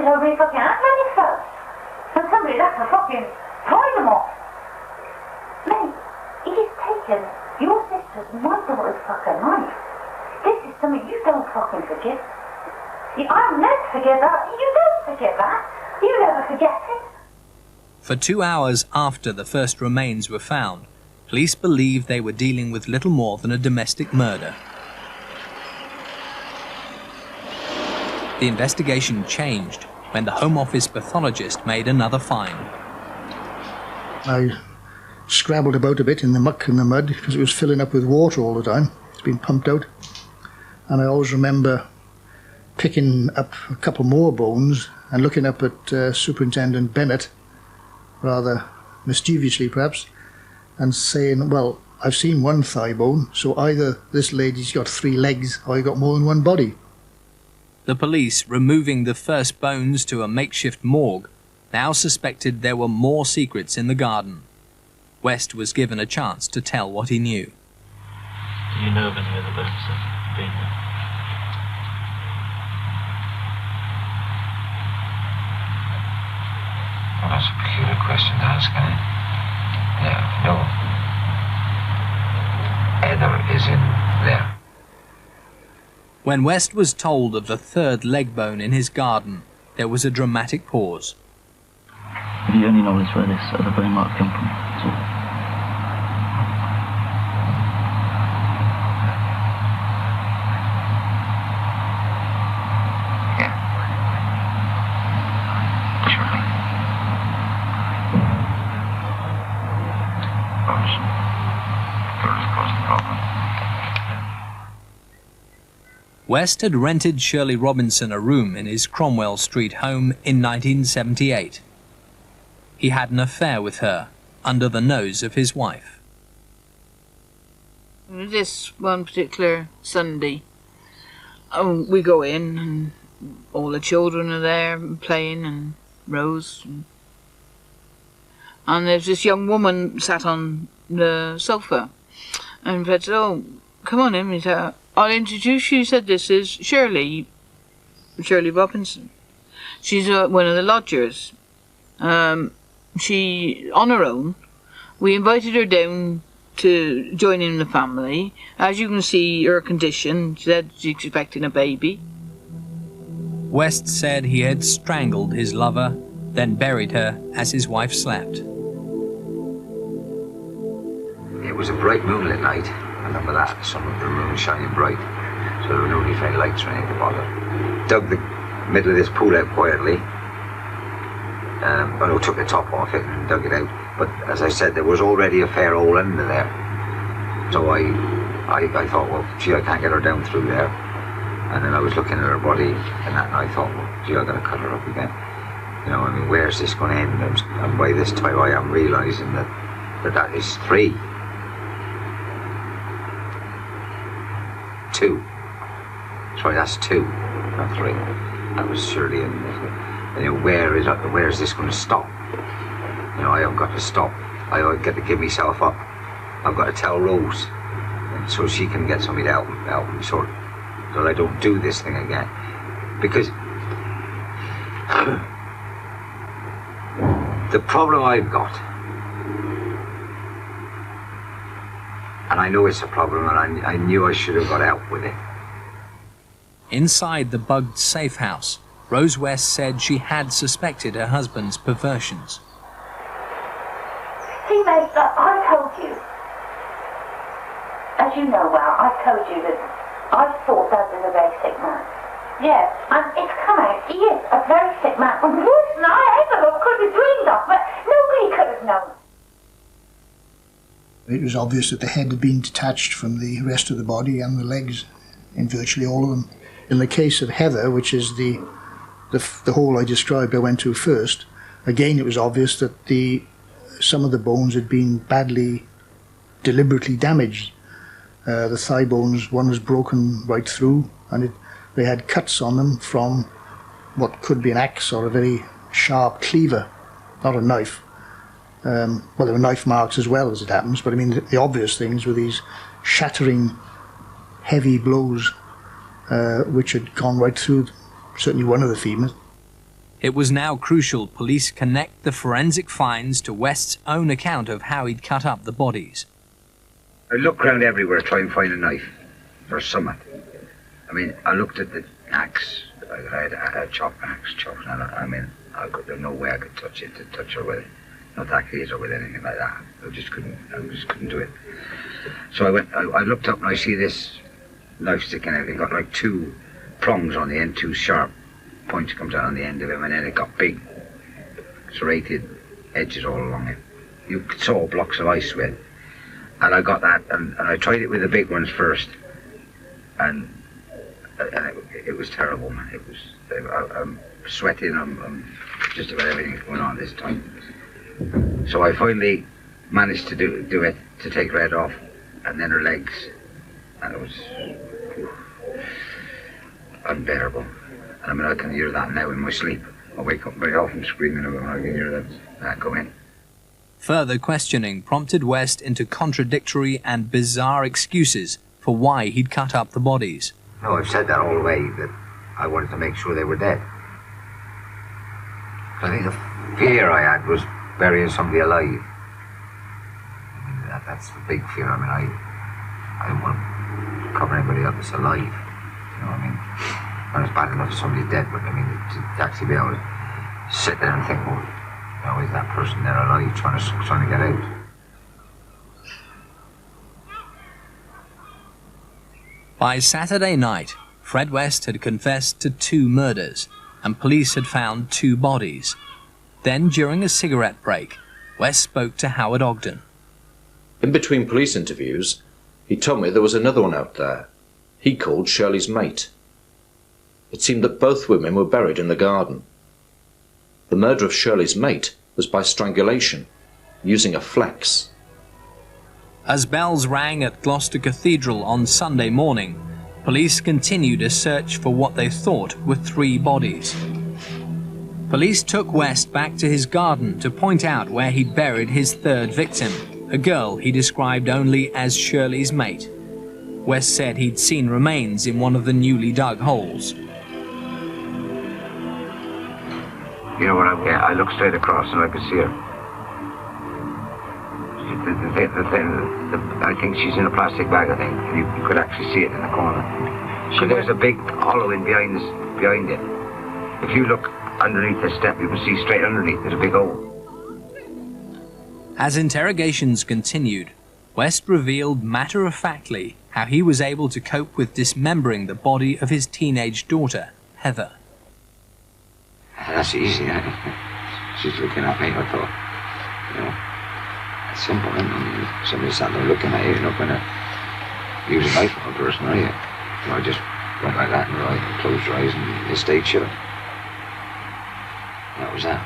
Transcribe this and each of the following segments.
it over his fucking hand when he first. And somebody had to fucking pry them off. Mate, he's taken your sister's, my daughter's fucking life. This is something you don't fucking forget. I'll never forget that. You don't forget that. You never forget it. For 2 hours after the first remains were found, police believed they were dealing with little more than a domestic murder. The investigation changed when the Home Office pathologist made another find. I scrabbled about a bit in the muck and the mud because it was filling up with water all the time. It's been pumped out. And I always remember picking up a couple more bones and looking up at Superintendent Bennett, rather mischievously perhaps, and saying, well, I've seen one thigh bone, so either this lady's got 3 legs or you got more than one body. The police, removing the first bones to a makeshift morgue, now suspected there were more secrets in the garden. West was given a chance to tell what he knew. Do you know of any other bones that have been there? Well, that's a peculiar question to ask, isn't it? Yeah, no. Heather is in there. When West was told of the 3rd leg bone in his garden, there was a dramatic pause. Have you any knowledge where this other bone might come from at all? West had rented Shirley Robinson a room in his Cromwell Street home in 1978. He had an affair with her, under the nose of his wife. This one particular Sunday, we go in and all the children are there playing, and Rose. And there's this young woman sat on the sofa. And Fred said, oh, come on in. He said, I'll introduce you. He said, this is Shirley Robinson. She's one of the lodgers. She, on her own, we invited her down to join in the family. As you can see, her condition, she said she's expecting a baby. West said he had strangled his lover, then buried her as his wife slept. It was a bright moonlit night. I remember that, some of the room shining bright, so there were no any lights or anything to bother. Dug the middle of this pool out quietly. Took the top off it and dug it out. But as I said, there was already a fair hole under there. So I thought, well, gee, I can't get her down through there. And then I was looking at her body, and I thought, well, gee, I gotta cut her up again. You know, I mean, where's this going to end? And by this time, I am realizing that is 3. 2. Sorry, that's 2, not 3. That was surely in. You know, where is this going to stop? You know, I have got to stop. I've got to give myself up. I've got to tell Rose, so she can get somebody to help me sort, so that I don't do this thing again. Because the problem I've got, and I know it's a problem, and I knew I should have got out with it. Inside the bugged safe house, Rose West said she had suspected her husband's perversions. See, mate, I told you, as you know well, I told you that I thought Dad was a very sick man. Yeah, and it's come out, he is a very sick man, and worse than I ever could have dreamed of, but nobody could have known. It was obvious that the head had been detached from the rest of the body and the legs in virtually all of them. In the case of Heather, which is the hole I described I went to first, again it was obvious that some of the bones had been badly, deliberately damaged. The thigh bones, one was broken right through, and they had cuts on them from what could be an axe or a very sharp cleaver, not a knife. Well, there were knife marks as well, as it happens, but I mean the obvious things were these shattering, heavy blows which had gone right through certainly one of the femurs. It was now crucial police connect the forensic finds to West's own account of how he'd cut up the bodies. I looked around everywhere to try and find a knife or something. I mean, I looked at the axe. I had a chopping axe, chopping it. I mean, there's no way I could touch her with, not that case or with anything like that. I just couldn't do it. So I looked up and I see this knife sticking out. It got like two prongs on the end, two sharp points comes out on the end of him, and then it got big serrated edges all along it. You saw blocks of ice with. And I got that, and I tried it with the big ones first, and it was terrible, man. It was, I'm sweating, I'm just about everything's going on this time. So I finally managed to do it, to take her head off, and then her legs, and it was unbearable. I mean, I can hear that now in my sleep. I wake up very often screaming when I can hear that go in. Further questioning prompted West into contradictory and bizarre excuses for why he'd cut up the bodies. No, I've said that all the way, that I wanted to make sure they were dead. I think the fear I had was burying somebody alive. I mean, that's the big fear. I mean, I don't want to cover anybody up that's alive. You know what I mean? And it's bad enough if somebody's dead, but I mean, to actually be able to sit there and think, well, you know, is that person there alive trying to get out? By Saturday night, Fred West had confessed to 2 murders, and police had found 2 bodies. Then, during a cigarette break, West spoke to Howard Ogden. In between police interviews, he told me there was another one out there. He called Shirley's mate. It seemed that both women were buried in the garden. The murder of Shirley's mate was by strangulation, using a flex. As bells rang at Gloucester Cathedral on Sunday morning, police continued a search for what they thought were 3 bodies. Police took West back to his garden to point out where he'd buried his 3rd victim, a girl he described only as Shirley's mate. West said he'd seen remains in one of the newly dug holes. You know what I looked straight across and I could see her. I think she's in a plastic bag, I think. And you could actually see it in the corner. So there's a big hollow in behind it. If you look underneath the step, you can see straight underneath, there's a big hole. As interrogations continued, West revealed matter-of-factly how he was able to cope with dismembering the body of his teenage daughter, Heather. That's easy, she's looking at me, I thought, you know, it's simple, isn't it? If somebody's sat there looking at you, you're not going to use a knife on a person, are you? So I just went like that and closed your eyes and you stayed shut. That was that.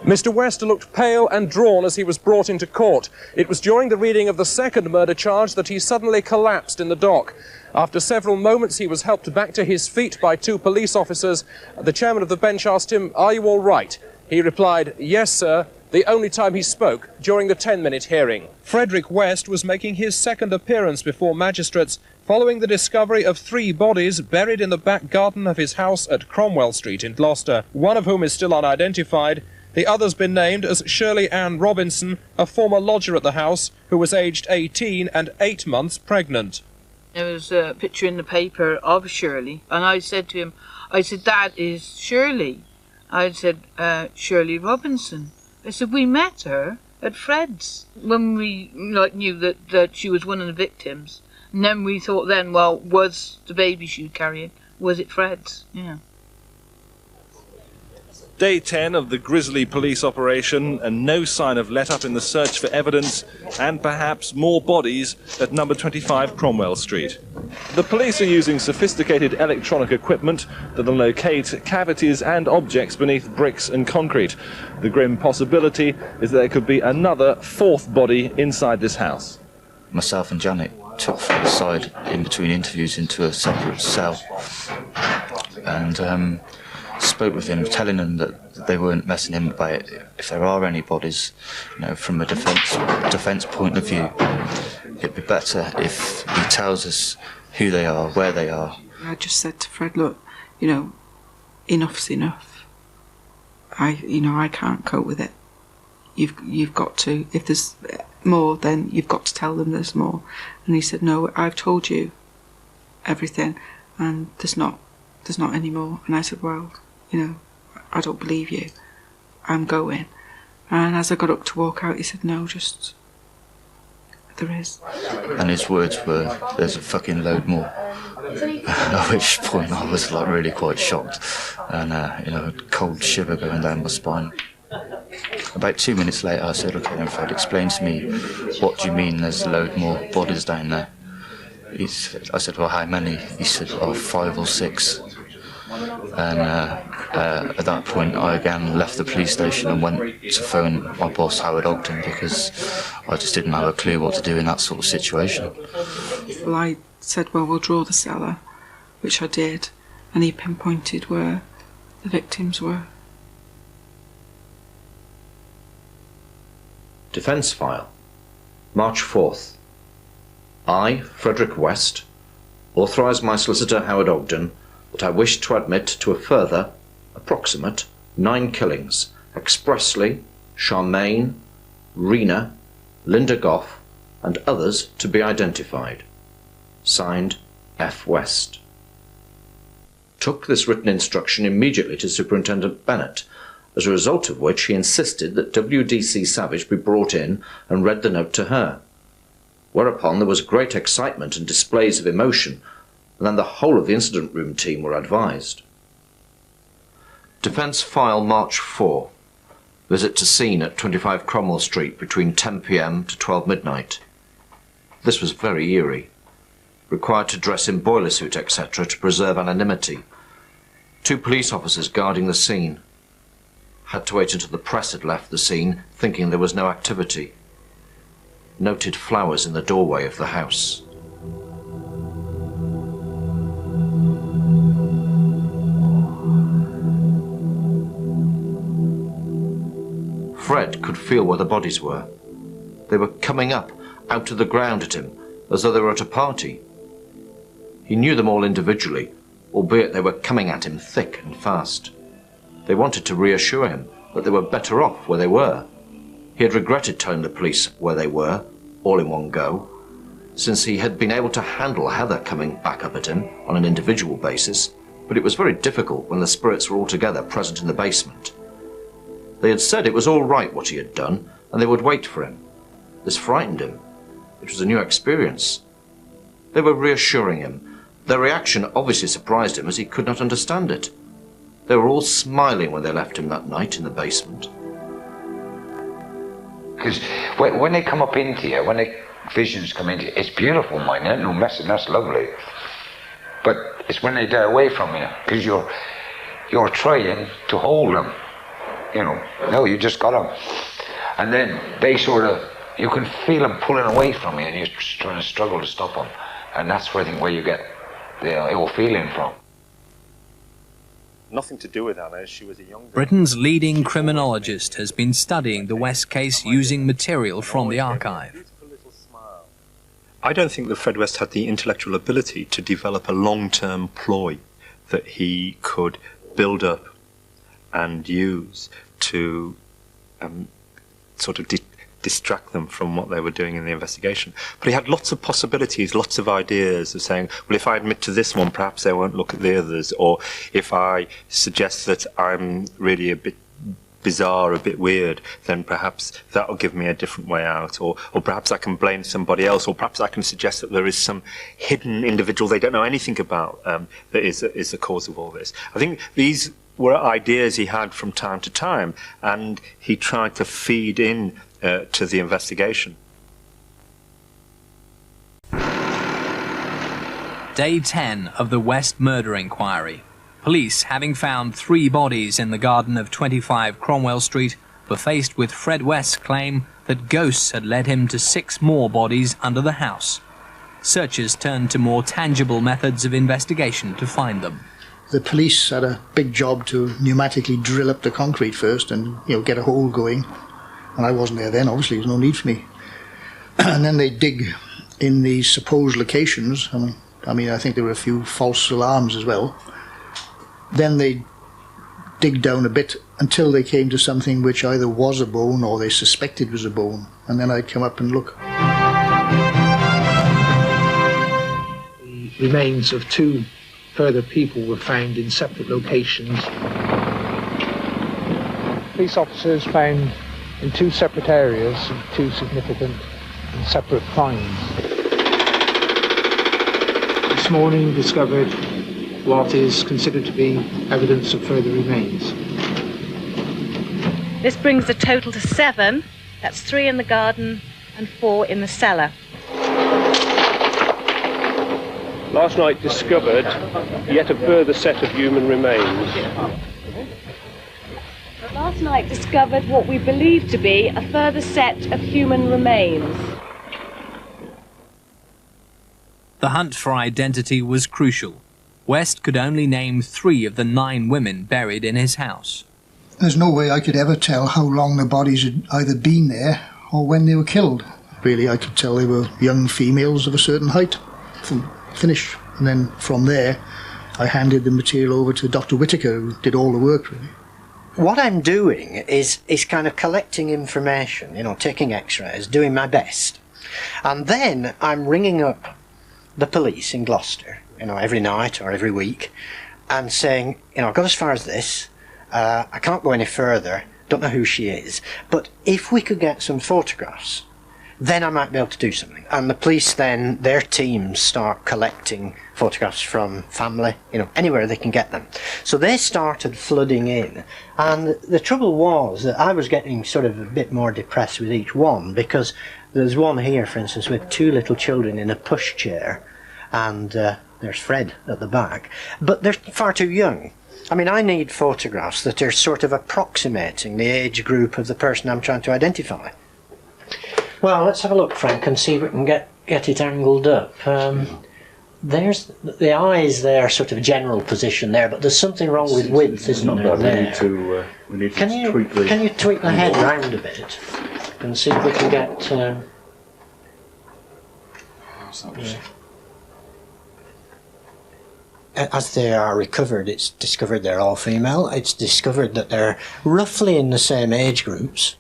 Mr. West looked pale and drawn as he was brought into court. It was during the reading of the 2nd murder charge that he suddenly collapsed in the dock. After several moments, he was helped back to his feet by 2 police officers. The chairman of the bench asked him, "Are you all right?" He replied, "Yes, sir," the only time he spoke during the 10-minute hearing. Frederick West was making his 2nd appearance before magistrates following the discovery of 3 bodies buried in the back garden of his house at Cromwell Street in Gloucester, one of whom is still unidentified. The other's been named as Shirley Ann Robinson, a former lodger at the house, who was aged 18 and 8 months pregnant. There was a picture in the paper of Shirley, and I said to him, "That is Shirley." I said, "Shirley Robinson." I said, "We met her at Fred's when we knew that she was one of the victims." And then we thought well, was the baby she was carrying, was it Fred's? Yeah. Day 10 of the grisly police operation, and no sign of let-up in the search for evidence, and perhaps more bodies at number 25 Cromwell Street. The police are using sophisticated electronic equipment that will locate cavities and objects beneath bricks and concrete. The grim possibility is that there could be another 4th body inside this house. Myself and Janet took Fred aside in between interviews into a separate cell and spoke with him, telling him that they weren't messing him about it. If there are any bodies, from a defence point of view, it'd be better if he tells us who they are, where they are, I just said to Fred, look, enough's enough. I can't cope with it. You've got to, if there's more, then you've got to tell them there's more. And he said, no, I've told you everything, and there's not any more. And I said, well, I don't believe you. I'm going. And as I got up to walk out, he said, no, just, there is. And his words were, there's a fucking load more. At which point I was really quite shocked, and a cold shiver going down my spine. About 2 minutes later I said, okay then Fred, explain to me, what do you mean there's a load more bodies down there? I said, well, how many? He said, 5 or 6. And at that point I again left the police station and went to phone my boss Howard Ogden, because I just didn't have a clue what to do in that sort of situation. Well, I said, well, we'll draw the cellar, which I did, and he pinpointed where the victims were. Defence file. March 4th. I, Frederick West, authorise my solicitor Howard Ogden that I wish to admit to a further, approximate, 9 killings, expressly Charmaine, Rena, Linda Goff, and others to be identified. Signed, F. West. Took this written instruction immediately to Superintendent Bennett, as a result of which he insisted that W.D.C. Savage be brought in and read the note to her. Whereupon there was great excitement and displays of emotion, and then the whole of the incident room team were advised. Defence file March 4. Visit to scene at 25 Cromwell Street between 10 p.m. to 12 midnight. This was very eerie. Required to dress in boiler suit, etc., to preserve anonymity. 2 police officers guarding the scene. Had to wait until the press had left the scene, thinking there was no activity. Noted flowers in the doorway of the house. Fred could feel where the bodies were. They were coming up, out of the ground at him, as though they were at a party. He knew them all individually, albeit they were coming at him thick and fast. They wanted to reassure him that they were better off where they were. He had regretted telling the police where they were, all in one go, since he had been able to handle Heather coming back up at him on an individual basis, but it was very difficult when the spirits were all together present in the basement. They had said it was all right what he had done, and they would wait for him. This frightened him. It was a new experience. They were reassuring him. Their reaction obviously surprised him, as he could not understand it. They were all smiling when they left him that night in the basement. Because when they come up into you, when the visions come into you, it's beautiful, mind. Ain't no messing, that's lovely. But it's when they die away from you, because you're trying to hold them. No, you just got them. And then they you can feel them pulling away from you, and you're trying to struggle to stop them. And that's where I think where you get the ill feeling from. Nothing to do with Anna, she was a young girl. Britain's leading criminologist has been studying the West case using material from the archive. I don't think that Fred West had the intellectual ability to develop a long-term ploy that he could build up and use to sort of distract them from what they were doing in the investigation. But he had lots of possibilities, lots of ideas of saying, well, if I admit to this one, perhaps they won't look at the others, or if I suggest that I'm really a bit bizarre, a bit weird, then perhaps that'll give me a different way out, or perhaps I can blame somebody else, or perhaps I can suggest that there is some hidden individual they don't know anything about that is the cause of all this. I think these were ideas he had from time to time, and he tried to feed in to the investigation. Day 10 of the West murder inquiry. Police, having found 3 bodies in the garden of 25 Cromwell Street, were faced with Fred West's claim that ghosts had led him to 6 more bodies under the house. Searchers turned to more tangible methods of investigation to find them. The police had a big job to pneumatically drill up the concrete first and get a hole going. And I wasn't there then, obviously, there's no need for me. And then they dig in these supposed locations. I mean, I think there were a few false alarms as well. Then they dig down a bit until they came to something which either was a bone or they suspected was a bone, and then I'd come up and look. The remains of 2 further people were found in separate locations. Police officers found in 2 separate areas 2 significant and separate finds. This morning discovered what is considered to be evidence of further remains. This brings the total to 7. That's 3 in the garden and 4 in the cellar. Last night discovered yet a further set of human remains. Last night discovered what we believe to be a further set of human remains. The hunt for identity was crucial. West could only name 3 of the 9 women buried in his house. There's no way I could ever tell how long the bodies had either been there or when they were killed. Really, I could tell they were young females of a certain height from finish. And then from there, I handed the material over to Dr. Whitaker, who did all the work, really. What I'm doing is kind of collecting information, you know, taking x-rays, doing my best. And then I'm ringing up the police in Gloucester, you know, every night or every week, and saying, you know, I've got as far as this, I can't go any further, don't know who she is, but if we could get some photographs, then I might be able to do something. And the police then, their teams start collecting photographs from family, you know, anywhere they can get them. So they started flooding in, and the trouble was that I was getting sort of a bit more depressed with each one, because there's one here, for instance, with 2 little children in a pushchair, and there's Fred at the back, but they're far too young. I mean, I need photographs that are sort of approximating the age group of the person I'm trying to identify. Well, let's have a look, Frank, and see if we can get it angled up. There's the eyes there, sort of general position there, but there's something wrong with width, isn't there? We need to tweak the... Can you tweak the head round a bit and see if we can get... As they are recovered, it's discovered they're all female. It's discovered that they're roughly in the same age groups.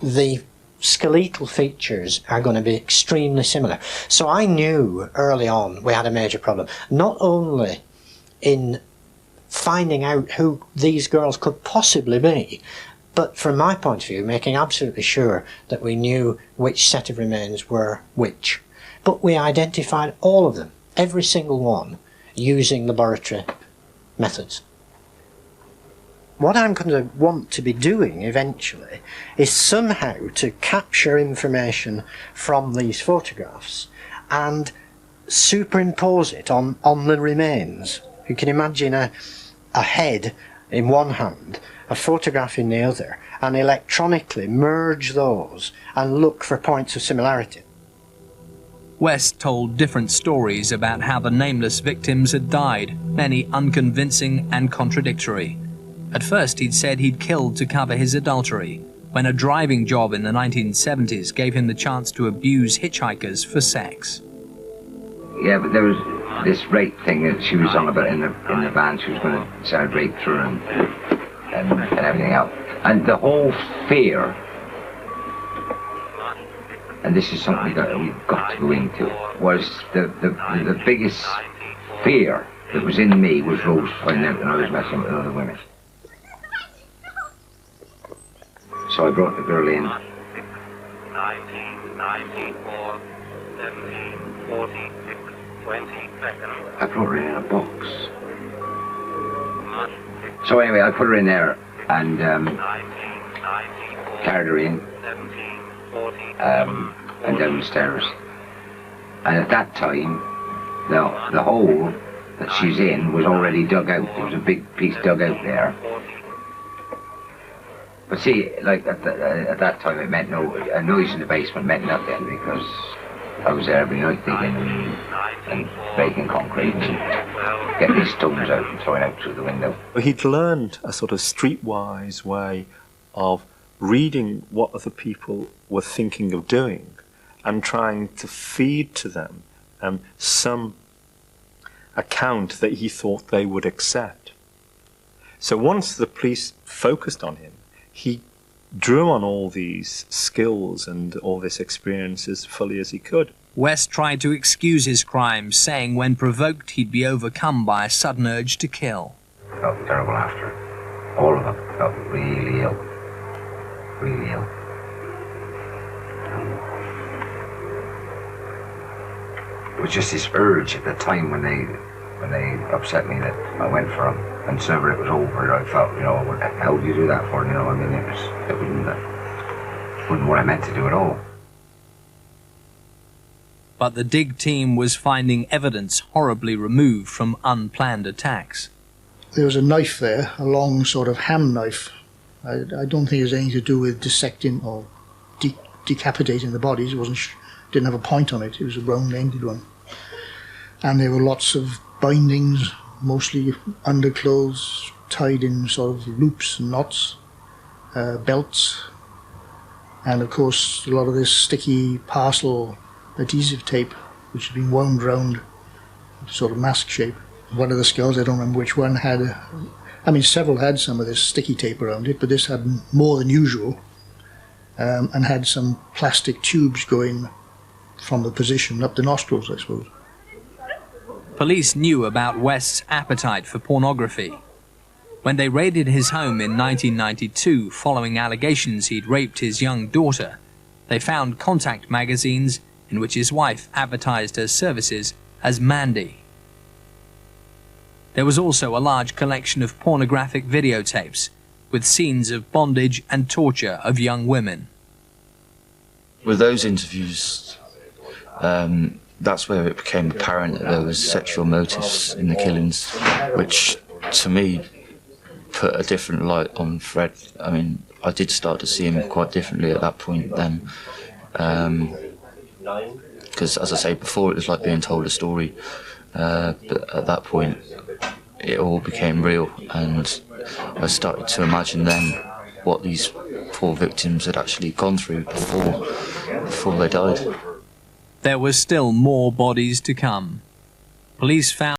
The skeletal features are going to be extremely similar. So I knew early on we had a major problem, not only in finding out who these girls could possibly be, but from my point of view, making absolutely sure that we knew which set of remains were which. But we identified all of them, every single one, using laboratory methods. What I'm going to want to be doing eventually is somehow to capture information from these photographs and superimpose it on the remains. You can imagine a head in one hand, a photograph in the other, and electronically merge those and look for points of similarity. West told different stories about how the nameless victims had died, many unconvincing and contradictory. At first he'd said he'd killed to cover his adultery, when a driving job in the 1970s gave him the chance to abuse hitchhikers for sex. Yeah, but there was this rape thing that she was on about in the van. She was going to say I'd raped her and everything else. And the whole fear, and this is something that we've got to go into, was the biggest fear that was in me was Rose finding out that I was messing with other women. So I brought the girl in. 19, 94, 17, 46, 20 seconds. I brought her in a box. So anyway, I put her in there and carried her in and down the stairs. And at that time, the hole that she's in was already dug out. There was a big piece dug out there. But see, like at that time, it meant a noise in the basement meant nothing, because I was there every night digging and breaking concrete and getting these stones out and throwing out through the window. He'd learned a sort of streetwise way of reading what other people were thinking of doing and trying to feed to them some account that he thought they would accept. So once the police focused on him, he drew on all these skills and all this experience as fully as he could. West tried to excuse his crimes, saying when provoked he'd be overcome by a sudden urge to kill. I felt terrible after it. All of them felt really ill. Really ill. It was just this urge at the time when they upset me that I went for them. And so it was over, I felt, you know, what the hell do you do that for? You know, I mean, it wasn't what I meant to do at all. But the dig team was finding evidence horribly removed from unplanned attacks. There was a knife there, a long sort of ham knife. I don't think it has anything to do with dissecting or decapitating the bodies. It didn't have a point on it. It was a round-ended one. And there were lots of bindings, mostly underclothes, tied in sort of loops and knots, belts, and of course a lot of this sticky parcel adhesive tape, which had been wound round sort of mask shape. One of the skulls, I don't remember which one, several had some of this sticky tape around it, but this had more than usual, and had some plastic tubes going from the position up the nostrils, I suppose. Police knew about West's appetite for pornography. When they raided his home in 1992, following allegations he'd raped his young daughter, they found contact magazines in which his wife advertised her services as Mandy. There was also a large collection of pornographic videotapes with scenes of bondage and torture of young women. With those interviews, that's where it became apparent that there was sexual motives in the killings, which to me put a different light on Fred. I mean, I did start to see him quite differently at that point then. Because, as I say before, it was like being told a story. But at that point, it all became real, and I started to imagine then what these poor victims had actually gone through before they died. There were still more bodies to come. Police found